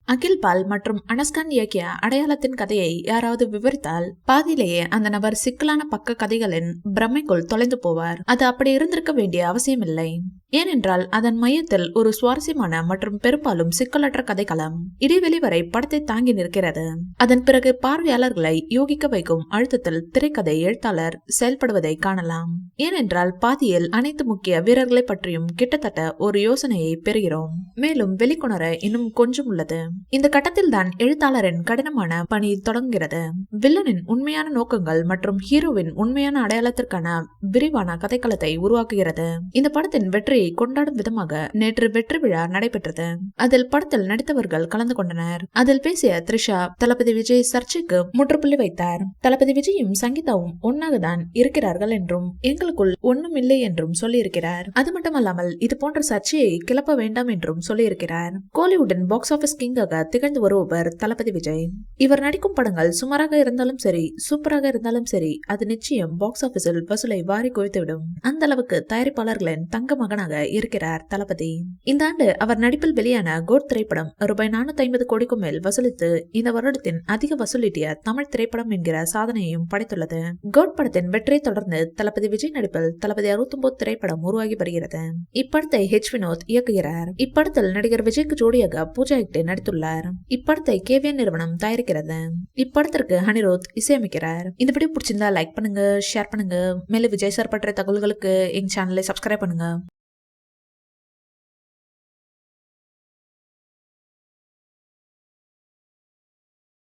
அகில் பால் மற்றும் அனஸ்கான் இயக்கிய அடையாளத்தின் கதையை யாராவது விவரித்தால் பாதியிலேயே அந்த நபர் சிக்கலான பக்க கதைகளின் பிரமைக்குள் தொலைந்து போவார். அது அப்படி இருந்திருக்க வேண்டிய அவசியமில்லை. ஏனென்றால் அதன் மையத்தில் ஒரு சுவாரஸ்யமான மற்றும் பெரும்பாலும் சிக்கலற்ற கதைக்களம் இடைவெளி வரை படத்தை தாங்கி நிற்கிறது. அதன் பிறகு பார்வையாளர்களை யோகிக்க வைக்கும் அழுத்தத்தில் திரைக்கதை எழுத்தாளர் செயல்படுவதை காணலாம். ஏனென்றால் பாதியில் அனைத்து முக்கிய வீரர்களை பற்றியும் கிட்டத்தட்ட ஒரு யோசனையை பெறுகிறோம். மேலும் வெளிக்கொணர இன்னும் கொஞ்சம் உள்ளது. இந்த கட்டத்தில் தான் எழுத்தாளரின் கடினமான பணி தொடங்குகிறது. வில்லனின் உண்மையான நோக்கங்கள் மற்றும் ஹீரோவின் உண்மையான அடையாளத்திற்கான விரிவான கதைக்களத்தை உருவாக்குகிறது. இந்த படத்தின் வெற்றியை கொண்டாடும் விதமாக நேற்று வெற்றி விழா நடைபெற்றது. அதில் படத்தில் நடித்தவர்கள் கலந்து கொண்டனர். அதில் பேசிய த்ரிஷா, தளபதி விஜய் சர்ச்சைக்கு முற்றுப்புள்ளி வைத்தார். தளபதி விஜயும் சங்கீதாவும் ஒன்னாகத்தான் இருக்கிறார்கள் என்றும் எங்களுக்குள் ஒன்னும் இல்லை என்றும் சொல்லியிருக்கிறார். அது மட்டுமல்லாமல் இது போன்ற சர்ச்சையை கிளப்ப வேண்டாம் என்றும் சொல்லியிருக்கிறார். கோலிவுட்டின் பாக்ஸ் ஆபீஸ் கிங்காக திகழ்ந்து வருபவர் தளபதி விஜய். இவர் நடிக்கும் படங்கள் சுமாராக இருந்தாலும் சரி, சூப்பராக இருந்தாலும் சரி, அது நிச்சயம் பாக்ஸ் ஆபீஸில் வசூலை வாரி குவித்துவிடும். அந்த அளவுக்கு தயாரிப்பாளர்களின் தங்க மகனாக இருக்கிறார் தளபதி. இந்த ஆண்டு அவர் நடிப்பில் வெளியான கோட் திரைப்படம் ரூபாய் 450 கோடிக்கும் மேல் வசூலித்து இந்த வருடத்தின் அதிக வசூலிட்டிய தமிழ் திரைப்படம் என்கிற சாதனையையும் படைத்துள்ளது. கோட் படத்தின் வெற்றியை தொடர்ந்து தளபதி விஜய் நடிப்பில் தளபதி 69 திரைப்படம் உருவாகி வருகிறது. இப்படத்தை ஹெச் வினோத் இயக்குகிறார். இப்படத்தில் நடிகர் விஜய்க்கு ஜோடியாக பூஜா ஹெக்டே நடித்துள்ளார். இப்படத்தை கேவிஎன் நிறுவனம் தயாரிக்கிறது. இப்படத்திற்கு அனிருத் இசையமைக்கிறார். இந்த வீடியோ பிடிச்சிருந்தா லைக் பண்ணுங்க, ஷேர் பண்ணுங்க. மேலும் விஜய் சார் பற்றிய தகவல்களுக்கு எங்க சேனலை சப்ஸ்கிரைப் பண்ணுங்க.